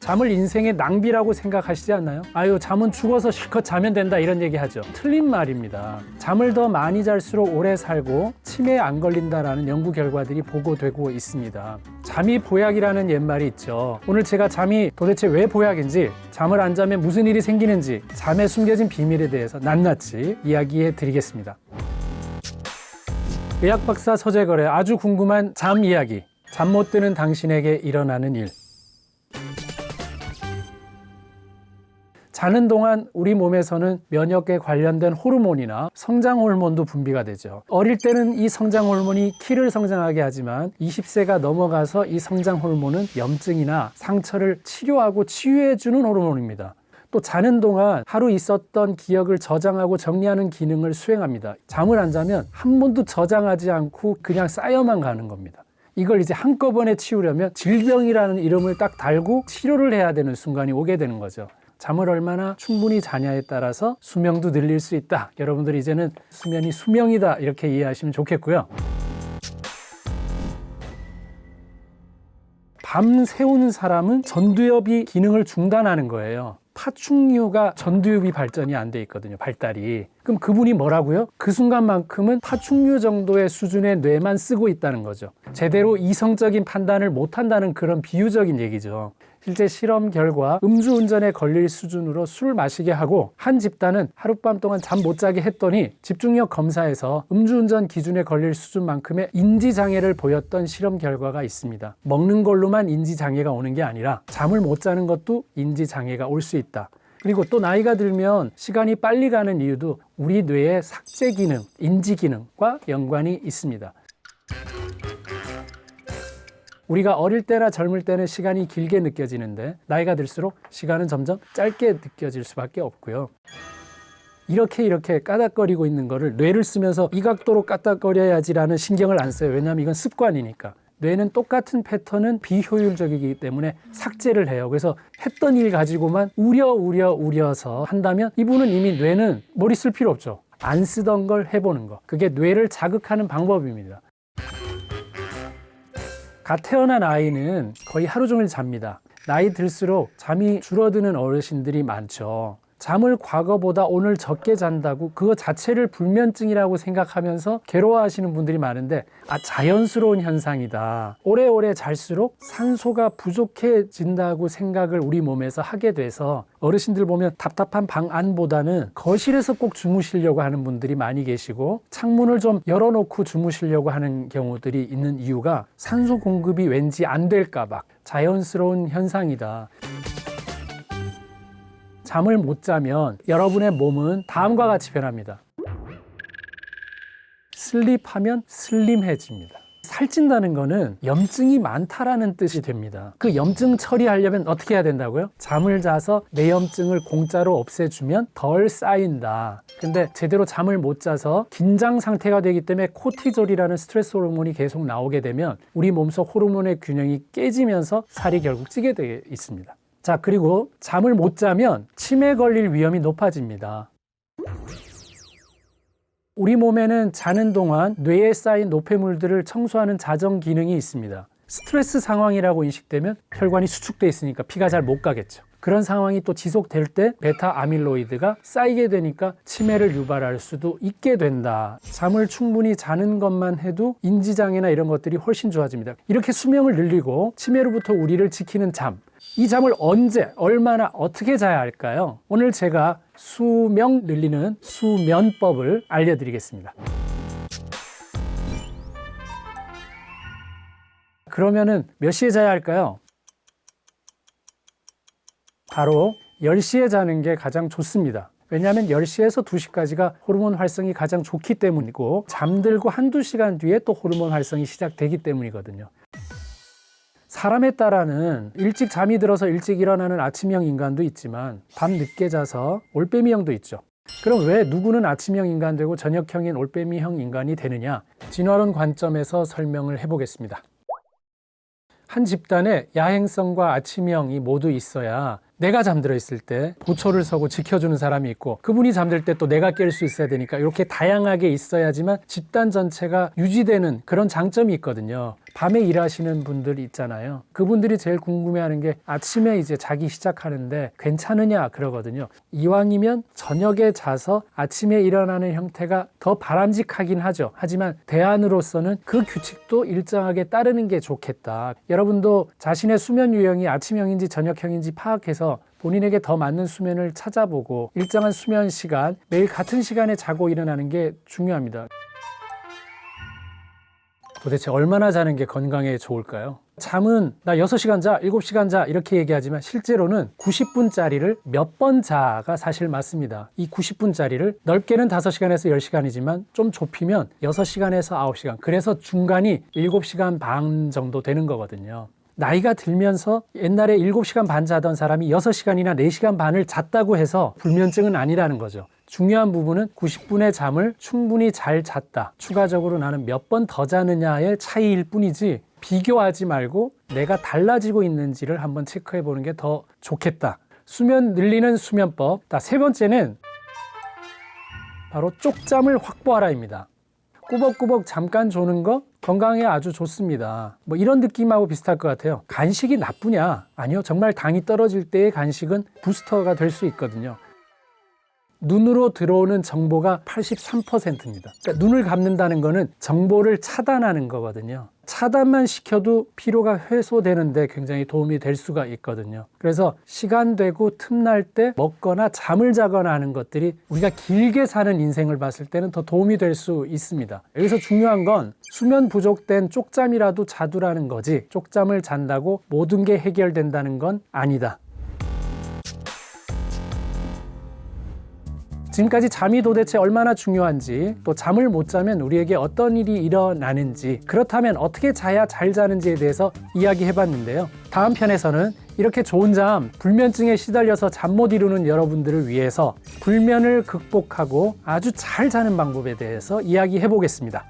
잠을 인생의 낭비라고 생각하시지 않나요? 아유, 잠은 죽어서 실컷 자면 된다 이런 얘기 하죠. 틀린 말입니다. 잠을 더 많이 잘수록 오래 살고 치매에 안 걸린다라는 연구 결과들이 보고되고 있습니다. 잠이 보약이라는 옛말이 있죠. 오늘 제가 잠이 도대체 왜 보약인지, 잠을 안 자면 무슨 일이 생기는지, 잠에 숨겨진 비밀에 대해서 낱낱이 이야기해 드리겠습니다. 의학박사 서재걸의 아주 궁금한 잠 이야기. 잠 못 드는 당신에게 일어나는 일. 자는 동안 우리 몸에서는 면역에 관련된 호르몬이나 성장 호르몬도 분비가 되죠. 어릴 때는 이 성장 호르몬이 키를 성장하게 하지만 20세가 넘어가서 이 성장 호르몬은 염증이나 상처를 치료하고 치유해주는 호르몬입니다. 또 자는 동안 하루 있었던 기억을 저장하고 정리하는 기능을 수행합니다. 잠을 안 자면 한 번도 저장하지 않고 그냥 쌓여만 가는 겁니다. 이걸 이제 한꺼번에 치우려면 질병이라는 이름을 딱 달고 치료를 해야 되는 순간이 오게 되는 거죠. 잠을 얼마나 충분히 자냐에 따라서 수명도 늘릴 수 있다. 여러분들이 이제는 수면이 수명이다 이렇게 이해하시면 좋겠고요. 밤 새우는 사람은 전두엽이 기능을 중단하는 거예요. 파충류가 전두엽이 발전이 안 돼 있거든요, 발달이. 그럼 그분이 뭐라고요? 그 순간만큼은 파충류 정도의 수준의 뇌만 쓰고 있다는 거죠. 제대로 이성적인 판단을 못 한다는 그런 비유적인 얘기죠. 실제 실험 결과 음주운전에 걸릴 수준으로 술 마시게 하고 한 집단은 하룻밤 동안 잠 못 자게 했더니 집중력 검사에서 음주운전 기준에 걸릴 수준만큼의 인지장애를 보였던 실험 결과가 있습니다. 먹는 걸로만 인지장애가 오는 게 아니라 잠을 못 자는 것도 인지장애가 올 수 있다. 그리고 또 나이가 들면 시간이 빨리 가는 이유도 우리 뇌의 삭제 기능, 인지 기능과 연관이 있습니다. 우리가 어릴 때나 젊을 때는 시간이 길게 느껴지는데 나이가 들수록 시간은 점점 짧게 느껴질 수밖에 없고요. 이렇게 까닥거리고 있는 거를 뇌를 쓰면서 이 각도로 까닥거려야지라는 신경을 안 써요. 왜냐하면 이건 습관이니까. 뇌는 똑같은 패턴은 비효율적이기 때문에 삭제를 해요. 그래서 했던 일 가지고만 우려서 한다면 이분은 이미 뇌는 머리 쓸 필요 없죠. 안 쓰던 걸 해보는 거. 그게 뇌를 자극하는 방법입니다. 갓 태어난 아이는 거의 하루 종일 잡니다. 나이 들수록 잠이 줄어드는 어르신들이 많죠. 잠을 과거보다 오늘 적게 잔다고 그거 자체를 불면증이라고 생각하면서 괴로워하시는 분들이 많은데 자연스러운 현상이다. 오래오래 잘수록 산소가 부족해진다고 생각을 우리 몸에서 하게 돼서 어르신들 보면 답답한 방 안보다는 거실에서 꼭 주무시려고 하는 분들이 많이 계시고 창문을 좀 열어놓고 주무시려고 하는 경우들이 있는 이유가 산소 공급이 왠지 안 될까 봐 자연스러운 현상이다. 잠을 못 자면 여러분의 몸은 다음과 같이 변합니다. 슬립하면 슬림해집니다. 살찐다는 거는 염증이 많다라는 뜻이 됩니다. 그 염증 처리하려면 어떻게 해야 된다고요? 잠을 자서 내 염증을 공짜로 없애주면 덜 쌓인다. 근데 제대로 잠을 못 자서 긴장 상태가 되기 때문에 코티졸이라는 스트레스 호르몬이 계속 나오게 되면 우리 몸속 호르몬의 균형이 깨지면서 살이 결국 찌게 되어 있습니다. 자, 그리고 잠을 못 자면 치매 걸릴 위험이 높아집니다. 우리 몸에는 자는 동안 뇌에 쌓인 노폐물들을 청소하는 자정 기능이 있습니다. 스트레스 상황이라고 인식되면 혈관이 수축돼 있으니까 피가 잘 못 가겠죠. 그런 상황이 또 지속될 때 베타 아밀로이드가 쌓이게 되니까 치매를 유발할 수도 있게 된다. 잠을 충분히 자는 것만 해도 인지장애나 이런 것들이 훨씬 좋아집니다. 이렇게 수명을 늘리고 치매로부터 우리를 지키는 잠. 이 잠을 언제, 얼마나, 어떻게 자야 할까요? 오늘 제가 수명 늘리는 수면법을 알려드리겠습니다. 그러면은 몇 시에 자야 할까요? 바로 10시에 자는 게 가장 좋습니다. 왜냐하면 10시에서 2시까지가 호르몬 활성이 가장 좋기 때문이고 잠들고 한두 시간 뒤에 또 호르몬 활성이 시작되기 때문이거든요. 사람에 따라는 일찍 잠이 들어서 일찍 일어나는 아침형 인간도 있지만 밤 늦게 자서 올빼미형도 있죠. 그럼 왜 누구는 아침형 인간 되고 저녁형인 올빼미형 인간이 되느냐? 진화론 관점에서 설명을 해보겠습니다. 한 집단에 야행성과 아침형이 모두 있어야 내가 잠들어 있을 때 보초를 서고 지켜주는 사람이 있고 그분이 잠들 때 또 내가 깰 수 있어야 되니까 이렇게 다양하게 있어야지만 집단 전체가 유지되는 그런 장점이 있거든요. 밤에 일하시는 분들 있잖아요. 그분들이 제일 궁금해하는 게 아침에 이제 자기 시작하는데 괜찮으냐 그러거든요. 이왕이면 저녁에 자서 아침에 일어나는 형태가 더 바람직하긴 하죠. 하지만 대안으로서는 그 규칙도 일정하게 따르는 게 좋겠다. 여러분도 자신의 수면 유형이 아침형인지 저녁형인지 파악해서 본인에게 더 맞는 수면을 찾아보고 일정한 수면 시간, 매일 같은 시간에 자고 일어나는 게 중요합니다. 도대체 얼마나 자는 게 건강에 좋을까요? 잠은 나 6시간 자, 7시간 자 이렇게 얘기하지만 실제로는 90분짜리를 몇 번 자가 사실 맞습니다. 이 90분짜리를 넓게는 5시간에서 10시간이지만 좀 좁히면 6시간에서 9시간, 그래서 중간이 7시간 반 정도 되는 거거든요. 나이가 들면서 옛날에 7시간 반 자던 사람이 6시간이나 4시간 반을 잤다고 해서 불면증은 아니라는 거죠. 중요한 부분은 90분의 잠을 충분히 잘 잤다. 추가적으로 나는 몇 번 더 자느냐의 차이일 뿐이지 비교하지 말고 내가 달라지고 있는지를 한번 체크해 보는 게 더 좋겠다. 수면 늘리는 수면법. 세 번째는 바로 쪽잠을 확보하라입니다. 꾸벅꾸벅 잠깐 조는 거 건강에 아주 좋습니다. 뭐 이런 느낌하고 비슷할 것 같아요. 간식이 나쁘냐? 아니요. 정말 당이 떨어질 때의 간식은 부스터가 될 수 있거든요. 눈으로 들어오는 정보가 83%입니다. 그러니까 눈을 감는다는 거는 정보를 차단하는 거거든요. 차단만 시켜도 피로가 해소되는데 굉장히 도움이 될 수가 있거든요. 그래서 시간 되고 틈날 때 먹거나 잠을 자거나 하는 것들이 우리가 길게 사는 인생을 봤을 때는 더 도움이 될 수 있습니다. 여기서 중요한 건 수면 부족된 쪽잠이라도 자두라는 거지, 쪽잠을 잔다고 모든 게 해결된다는 건 아니다. 지금까지 잠이 도대체 얼마나 중요한지, 또 잠을 못 자면 우리에게 어떤 일이 일어나는지, 그렇다면 어떻게 자야 잘 자는지에 대해서 이야기해봤는데요. 다음 편에서는 이렇게 좋은 잠, 불면증에 시달려서 잠 못 이루는 여러분들을 위해서 불면을 극복하고 아주 잘 자는 방법에 대해서 이야기해보겠습니다.